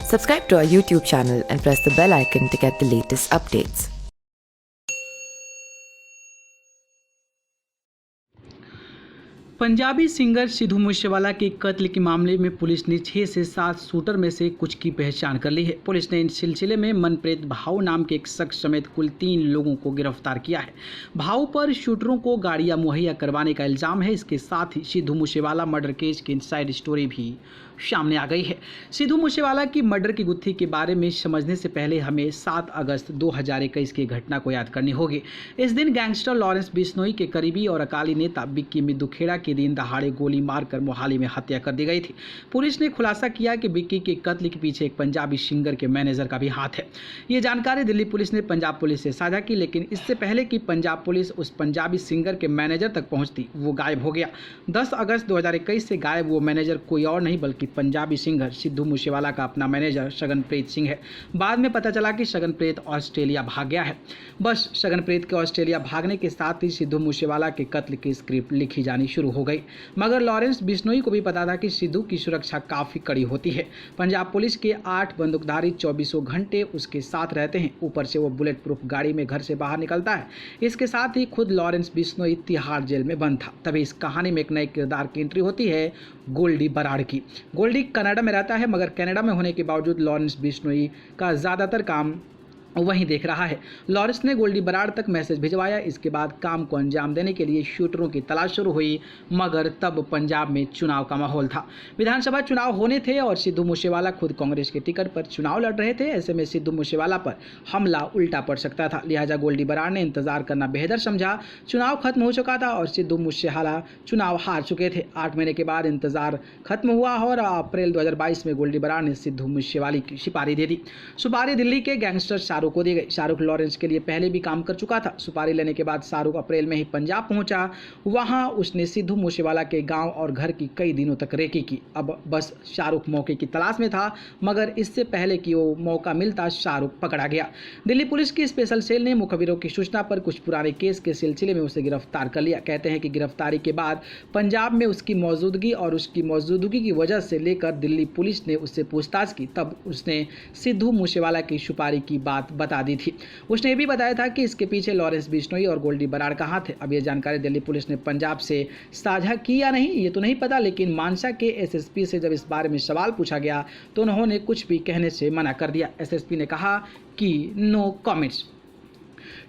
Subscribe to our YouTube channel and press the bell icon to get the latest updates. Punjabi singer Sidhu Moosewala के कत्ल के मामले में police ने 6 से 7 शूटर में से कुछ की पहचान कर ली है। पुलिस ने इस सिलसिले में मनप्रीत भाऊ नाम के एक शख्स समेत कुल 3 लोगों को गिरफ्तार किया है। भाऊ पर शूटरों को गाड़ियां मुहैया करवाने का इल्जाम है। इसके साथ ही सिद्धू मूसेवाला मर्डर केस की इनसाइड स्टोरी भी सामने आ गई है। सिद्धू मूसेवाला की मर्डर की गुत्थी के बारे में समझने से पहले हमें 7 अगस्त 2021 की घटना को याद करनी होगी। इस दिन गैंगस्टर लॉरेंस बिश्नोई के करीबी और अकाली नेता बिक्की मिद्दूखेड़ा के दिन दहाड़े गोली मारकर मोहाली में हत्या कर दी गई थी। पुलिस ने खुलासा किया कि बिक्की के कत्ल के पीछे एक पंजाबी सिंगर के मैनेजर का भी हाथ है। ये जानकारी दिल्ली पुलिस ने पंजाब पुलिस से साझा की, लेकिन इससे पहले कि पंजाब पुलिस उस पंजाबी सिंगर के मैनेजर तक पहुंचती, वो गायब हो गया। 10 अगस्त 2021 से गायब वो मैनेजर कोई और नहीं बल्कि पंजाबी सिंगर सिद्धू मूसेवाला का अपना मैनेजर शगनप्रीत सिंह है। बाद में पता चला कि शगनप्रीत ऑस्ट्रेलिया भाग गया है। बस शगनप्रीत के ऑस्ट्रेलिया भागने के साथ ही सिद्धू मूसेवाला के कत्ल की स्क्रिप्ट लिखी जानी शुरू हो गई। मगर लॉरेंस बिश्नोई को भी पता था कि सिद्धू की सुरक्षा काफी कड़ी होती है। पंजाब पुलिस के 8 बंदूकधारी 24 घंटे उसके साथ रहते हैं। ऊपर से वो बुलेट प्रूफ गाड़ी में घर से बाहर निकलता है। इसके साथ ही खुद लॉरेंस बिश्नोई तिहाड़ जेल में बंद था। तभी इस कहानी में एक नए किरदार की एंट्री होती है, गोल्डी बराड़ की। गोल्डी कनाडा में रहता है, मगर कनाडा में होने के बावजूद लॉरेंस बिश्नोई का ज़्यादातर काम वहीं देख रहा है। लॉरेंस ने गोल्डी बराड़ तक मैसेज भिजवाया। इसके बाद काम को अंजाम देने के लिए शूटरों की तलाश शुरू हुई, मगर तब पंजाब में चुनाव का माहौल था। विधानसभा चुनाव होने थे और सिद्धू मूसेवाला खुद कांग्रेस के टिकट पर चुनाव लड़ रहे थे। ऐसे में सिद्धू मूसेवाला पर हमला उल्टा पड़ सकता था। लिहाजा गोल्डी बराड़ ने इंतजार करना बेहतर समझा। चुनाव खत्म हो चुका था और सिद्धू मूसेवाला चुनाव हार चुके थे। 8 महीने के बाद इंतजार खत्म हुआ और अप्रैल 2022 में गोल्डी बराड़ ने सिद्धू मूसेवाला की सुपारी दे दी। सुपारी दिल्ली के गैंगस्टर शाहरुख को दी गई। शाहरुख लॉरेंस के लिए पहले भी काम कर चुका था। सुपारी लेने के बाद शाहरुख अप्रैल में ही पंजाब पहुंचा। वहां उसने सिद्धू मूसेवाला के गांव और घर की कई दिनों तक रेकी की। अब बस शाहरुख मौके की तलाश में था, मगर इससे पहले कि वो मौका मिलता, शाहरुख पकड़ा गया। दिल्ली पुलिस की स्पेशल सेल ने मुखबिरों की सूचना पर कुछ पुराने केस के सिलसिले में उसे गिरफ्तार कर लिया। कहते हैं कि गिरफ्तारी के बाद पंजाब में उसकी मौजूदगी और उसकी मौजूदगी की वजह से लेकर दिल्ली पुलिस ने उससे पूछताछ की। तब उसने सिद्धू मूसेवाला की सुपारी की बात बता दी थी। उसने भी बताया था कि इसके पीछे लॉरेंस बिश्नोई और गोल्डी बराड़ का हाथ है। अब यह जानकारी दिल्ली पुलिस ने पंजाब से साझा की या नहीं, ये तो नहीं पता, लेकिन मानसा के एसएसपी से जब इस बारे में सवाल पूछा गया तो उन्होंने कुछ भी कहने से मना कर दिया। एसएसपी ने कहा कि नो कमेंट्स।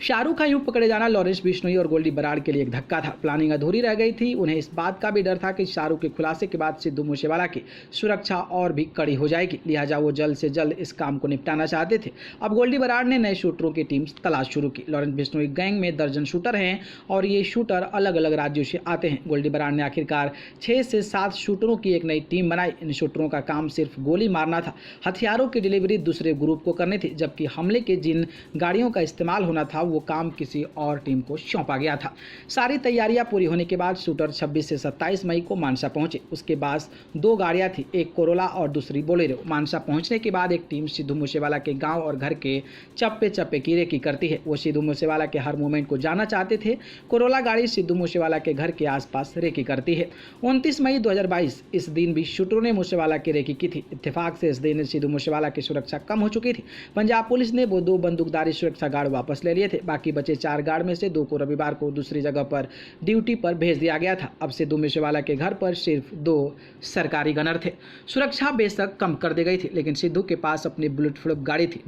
शाहरुख का यूं पकड़े जाना लॉरेंस बिश्नोई और गोल्डी बराड़ के लिए एक धक्का था। प्लानिंग अधूरी रह गई थी। उन्हें इस बात का भी डर था कि शाहरुख के खुलासे के बाद सिद्धू मूसेवाला की सुरक्षा और भी कड़ी हो जाएगी। लिहाजा वो जल्द से जल्द इस काम को निपटाना चाहते थे। अब गोल्डी बराड़ ने नए शूटरों की टीम तलाश शुरू की। लॉरेंस बिश्नोई गैंग में दर्जन शूटर हैं और ये शूटर अलग अलग राज्यों से आते हैं। गोल्डी बराड़ ने आखिरकार 6 से 7 शूटरों की एक नई टीम बनाई। इन शूटरों का काम सिर्फ गोली मारना था। हथियारों की डिलीवरी दूसरे ग्रुप को करनी थी, जबकि हमले के जिन गाड़ियों का इस्तेमाल होना था वो काम किसी और टीम को सौंपा गया था। सारी तैयारियां पूरी होने के बाद शूटर 26 से 27 मई को मानसा पहुंचे। उसके पास 2 गाड़ियां थी, एक कोरोला और दूसरी बोलेरो। मानसा पहुंचने के बाद एक टीम सिद्धू मूसेवाला के गांव और घर के चप्पे चप्पे की रेकी करती है। वो सिद्धू मूसेवाला के हर मूवमेंट को जानना चाहते थे। कोरोला गाड़ी सिद्धू मूसेवाला के घर के आसपास रेकी करती है। 29 मई 2022 इस दिन भी शूटरों ने मूसेवाला की रेकी की थी। इत्तेफाक से इस दिन सिद्धू मूसेवाला की सुरक्षा कम हो चुकी थी। पंजाब पुलिस ने वो 2 बंदूकधारी सुरक्षा गार्ड वापस ले लिए थे। बाकी बचे 4 गार्ड में से 2 को रविवार को दूसरी जगह पर ड्यूटी पर भेज दिया गया था। अब सिद्धू मूसेवाला के घर पर सिर्फ 2 सरकारी गनर थे। सुरक्षा बेशक कम कर दी गई थी, लेकिन सिद्धू के पास अपनी बुलेट प्रूफ गाड़ी थी।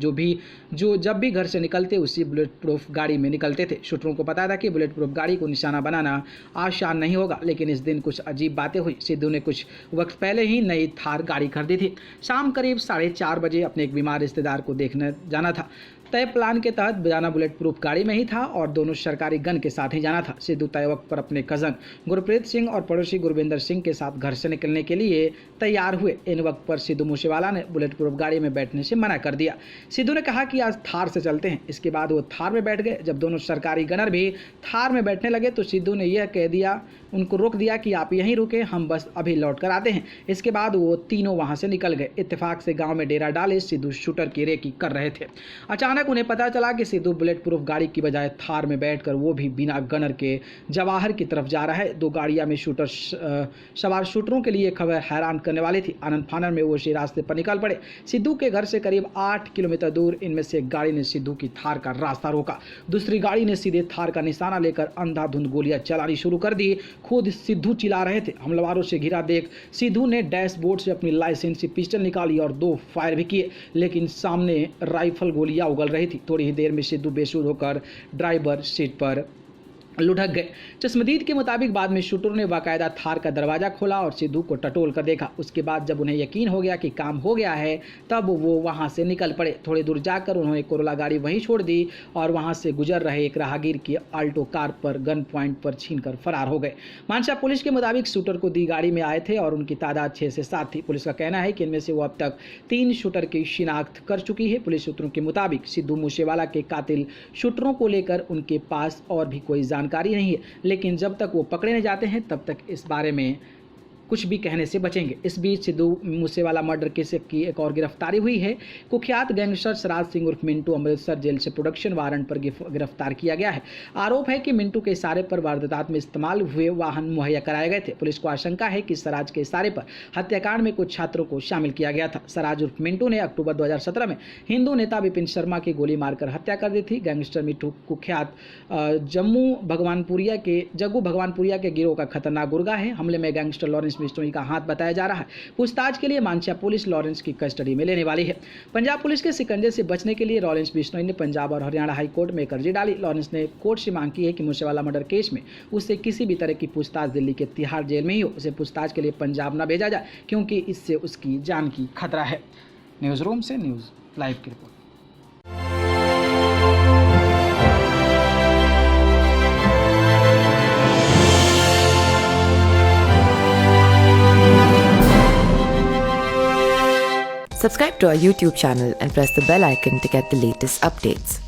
जो जब भी घर से निकलते उसी बुलेट प्रूफ गाड़ी में निकलते थे। शूटरों को पता था कि बुलेट प्रूफ गाड़ी को निशाना बनाना आसान नहीं होगा, लेकिन इस दिन कुछ अजीब बातें हुई। सिद्धू ने कुछ वक्त पहले ही नई थार गाड़ी खरीदी थी। शाम करीब 4:30 बजे अपने एक बीमार रिश्तेदार को देखने जाना था। तय प्लान के तहत जाना बुलेट प्रूफ गाड़ी में ही था और दोनों सरकारी गन के साथ ही जाना था। सिद्धू तय वक्त पर अपने कजन गुरप्रीत सिंह और पड़ोसी गुरविंदर सिंह के साथ घर से निकलने के लिए तैयार हुए। इन वक्त पर सिद्धू मूसेवाला ने बुलेट प्रूफ गाड़ी में बैठने से मना कर दिया। सिद्धू ने कहा कि आज थार से चलते हैं। इसके बाद वो थार में बैठ गए। जब दोनों सरकारी गनर भी थार में बैठने लगे तो सिद्धू ने यह कह दिया, उनको रोक दिया कि आप यहीं रुके, हम बस अभी लौट कर आते हैं। इसके बाद वो तीनों वहां से निकल गए। इत्तेफाक से गाँव में डेरा डाले सिद्धू शूटर की रेकी कर रहे थे। अचानक अचानक उन्हें पता चला कि सिद्धू बुलेट प्रूफ गाड़ी की बजाय थार में बैठकर वो भी बिना गनर के जवाहर की तरफ जा रहा है। दो गाड़ियां में सवार शूटरों के लिए खबर हैरान करने वाली थी। आनंद फानन में वो उसी रास्ते पर निकल पड़े। सिद्धू के घर से करीब 8 किलोमीटर दूर इनमें से एक गाड़ी ने सिद्धू की थार का रास्ता रोका। दूसरी गाड़ी ने सीधे थार का निशाना लेकर अंधाधुंध गोलियां चलानी शुरू कर दी। खुद सिद्धू चिल्ला रहे थे। हमलावरों से घिरा देख सिद्धू ने डैशबोर्ड से अपनी लाइसेंसी पिस्टल निकाली और 2 फायर भी किए, लेकिन सामने राइफल गोलियां उगल रही थी। थोड़ी ही देर में सिद्धू बेसुध होकर ड्राइवर सीट पर लुढ़क गए। चश्मदीद के मुताबिक बाद में शूटर ने बाकायदा थार का दरवाजा खोला और सिद्धू को टटोल कर देखा। उसके बाद जब उन्हें यकीन हो गया कि काम हो गया है तब वो वहां से निकल पड़े। थोड़ी दूर जाकर उन्होंने कोरोला गाड़ी वहीं छोड़ दी और वहां से गुजर रहे एक राहगीर की आल्टो कार पर गन पॉइंट पर छीनकर फरार हो गए। मानसा पुलिस के मुताबिक शूटर को दी गाड़ी में आए थे और उनकी तादाद 6 से 7 थी। पुलिस का कहना है कि इनमें से वो अब तक 3 शूटर की शिनाख्त कर चुकी है। पुलिस सूत्रों के मुताबिक सिद्धू मूसेवाला के कातिल शूटरों को लेकर उनके पास और भी कोई जानकारी नहीं है, लेकिन जब तक वो पकड़े नहीं जाते हैं तब तक इस बारे में कुछ भी कहने से बचेंगे। इस बीच सिद्धू मूसेवाला मर्डर केस की एक और गिरफ्तारी हुई है। कुख्यात गैंगस्टर सराज सिंह उर्फ मिंटू अमृतसर जेल से प्रोडक्शन वारंट पर गिरफ्तार किया गया है। आरोप है कि मिंटू के इशारे पर वारदात में इस्तेमाल हुए वाहन मुहैया कराए गए थे। पुलिस को आशंका है कि सराज के इशारे पर हत्याकांड में कुछ छात्रों को शामिल किया गया था। सराज उर्फ मिंटू ने अक्टूबर 2017 में हिंदू नेता विपिन शर्मा की गोली मारकर हत्या कर दी थी। गैंगस्टर मिंटू कुख्यात जग्गू भगवानपुरिया के गिरोह का खतरनाक गुर्गा है। हमले में गैंगस्टर लॉरेंस बिश्नोई का हाथ बताया जा रहा है। पूछताछ के लिए मानसा पुलिस लॉरेंस की कस्टडी में लेने वाली है। पंजाब पुलिस के शिकंजे से बचने के लिए लॉरेंस बिश्नोई ने पंजाब और हरियाणा हाई कोर्ट में एक अर्जी डाली। लॉरेंस ने कोर्ट से मांग की है कि मूसेवाला मर्डर केस में उससे किसी भी तरह की पूछताछ दिल्ली के तिहाड़ जेल में ही हो। उसे पूछताछ के लिए पंजाब न भेजा जाए क्योंकि इससे उसकी जान की खतरा है। न्यूज़ रूम से न्यूज़ लाइव की report. Subscribe to our YouTube channel and press the bell icon to get the latest updates.